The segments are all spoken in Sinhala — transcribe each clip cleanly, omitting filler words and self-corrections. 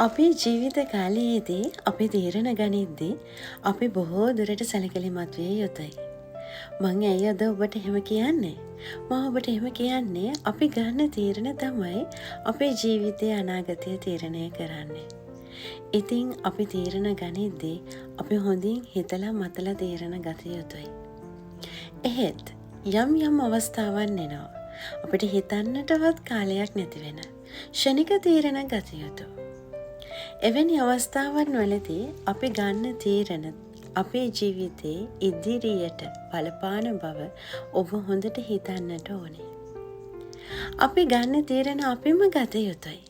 අපේ ජීවිත කාලයේදී අපි තීරණ ගනිද්දී අපි බොහෝ දුරට සැලකිලිමත් විය යුතුයි. මං ඇයි අද ඔබට එහෙම කියන්නේ? මම ඔබට එහෙම කියන්නේ අපි ගන්න තීරණ තමයි අපේ ජීවිතයේ අනාගතය තීරණය කරන්නේ. ඉතින් අපි තීරණ ගනිද්දී අපි හොඳින් හිතලා මතලා තීරණ ගත යුතුයි. එහෙත් යම් අවස්ථාවන් එනවා. අපිට හිතන්නටවත් කාලයක් නැති වෙන ෂණික තීරණ ගත යුතුයි. එවැනි අවස්ථාවන් වලදී අපි ගන්න තීරණ අපේ ජීවිතයේ ඉදිරියට බලපාන බව ඔබ හොඳට හිතන්නට ඕනේ. අපි ගන්න තීරණ අපිම ගත යුතුයි.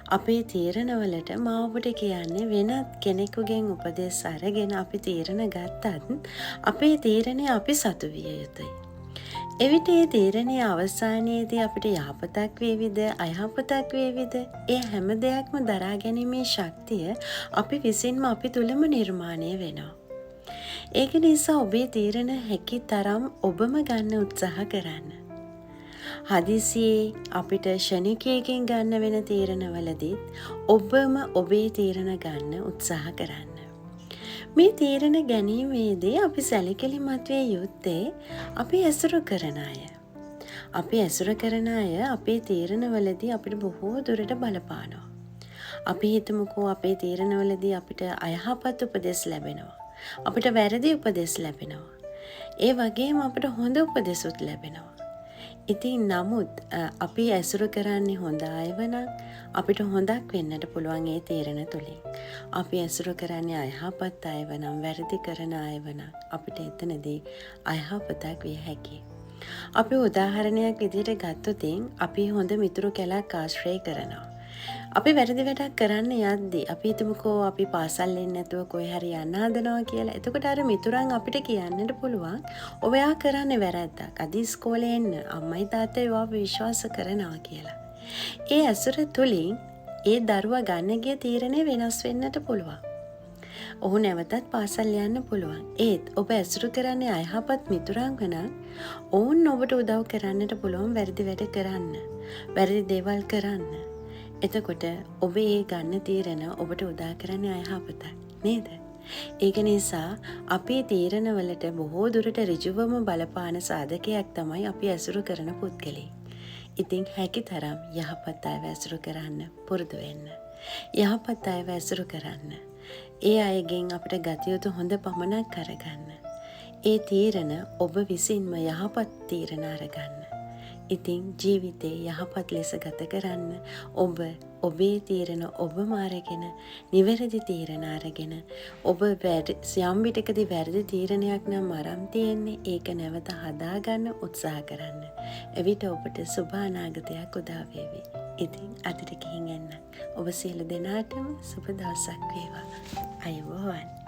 අපේ තීරණවලට මම ඔබට කියන්නේ වෙනත් කෙනෙකුගෙන් උපදෙස් අරගෙන අපි තීරණ ගත්තත් අපේ තීරණය අපි සතු විය යුතුයි. එවිට ඒ තීරණයේ අවසානයේදී අපිට යහපතක් වේවිද අයහපතක් වේවිද ඒ හැම දෙයක්ම දරා ගැනීමේ ශක්තිය අපි විසින්ම අපි තුළම නිර්මාණය වෙනවා. ඒක නිසා ඔබේ තීරණ හැකි තරම් ඔබම ගන්න උත්සාහ කරන්න. හදිසියේ අපිට ෂණිකයකින් ගන්න වෙන තීරණවලදීත් ඔබම ඔබේ තීරණ ගන්න උත්සාහ කරන්න. මේ තීරණ ගැනීමේදී අපි සැලකිලිමත් විය යුත්තේ අපි ඇසුරු කරන අය. අපි ඇසුරු කරන අය අපේ තීරණවලදී අපිට බොහෝ දුරට බලපානවා. අපි හිතමුකෝ අපේ තීරණවලදී අපිට අයහපත් උපදෙස් ලැබෙනවා. අපිට වැරදි උපදෙස් ලැබෙනවා. ඒ වගේම අපිට හොඳ උපදෙසුත් ලැබෙනවා. ඉතින් නමුත් අපි ඇසුරු කරන්නේ හොඳ අයව නම් අපිට හොඳක් වෙන්නට පුළුවන් ඒ තීරණ තුලින්. අපි ඇසුරු කරන්නේ අයහපත් අයව නම් වැරදි කරන අයව නම් අපිට එතනදී අයහපතක් විය හැකියි. අපි උදාහරණයක් විදිහට ගත්තොත් අපි හොඳ මිතුරු කැලක් ආශ්‍රය කරනවා. අපි වැරදි වැඩක් කරන්න යද්දී අපි හිතමුකෝ අපි පාසල් එන්නේ නැතුව කොහේ හරි යන්න හදනවා කියලා. එතකොට අර මිතුරන් අපිට කියන්නට පුළුවන් ඔයා කරන්නේ වැරද්දක්. අද ඉස්කෝලේ එන්න අම්මයි තාත්තයි ඔයාව විශ්වාස කරනවා කියලා. ඒ ඇසුර තුලින් ඒ දරුවා ගන්න ගිය තීරණය වෙනස් වෙන්නට පුළුවන්. ඔහු නැවතත් පාසල් යන්න පුළුවන්. ඒත් ඔබ ඇසුරු කරන්නේ අයහපත් මිතුරන් වනම් ඔවුන් ඔබට උදව් කරන්නට පුළුවන් වැරදි වැඩ කරන්න. වැරදි දේවල් කරන්න. එතකොට ඔබ ඒ ගන්න තීරණ ඔබට උදා කරන්නේ අයහපතක් නේද? ඒක නිසා අපේ තීරණවලට බොහෝ දුරට ඍජුවම බලපාන සාධකයක් තමයි අපි ඇසුරු කරන පුද්ගලයන්. ඉතින් හැකි තරම් යහපත් අයව ඇසුරු කරන්න පුරුදු වෙන්න. යහපත් අයව ඇසුරු කරන්න. ඒ අයගෙන් අපිට ගත යුතු හොඳ පමණක් අරගන්න. ඒ තීරණ ඔබ විසින්ම යහපත් තීරණ අරගන්න. ඉතින් ජීවිතේ යහපත් ලෙස ගත කරන්න ඔබ ඔබේ තීරණ ඔබම අරගෙන නිවැරදි තීරණ අරගෙන ඔබ යම් විටකදී වැරදි තීරණයක් නම් අරන් තියෙන්නේ ඒක නැවත හදාගන්න උත්සාහ කරන්න. එවිට ඔබට සුබ අනාගතයක් උදා වේවි. ඉතින් අදට ගිහින් එන්න. ඔබ සියලු දෙනාටම සුබ දවසක් වේවා. අයුබෝවන්.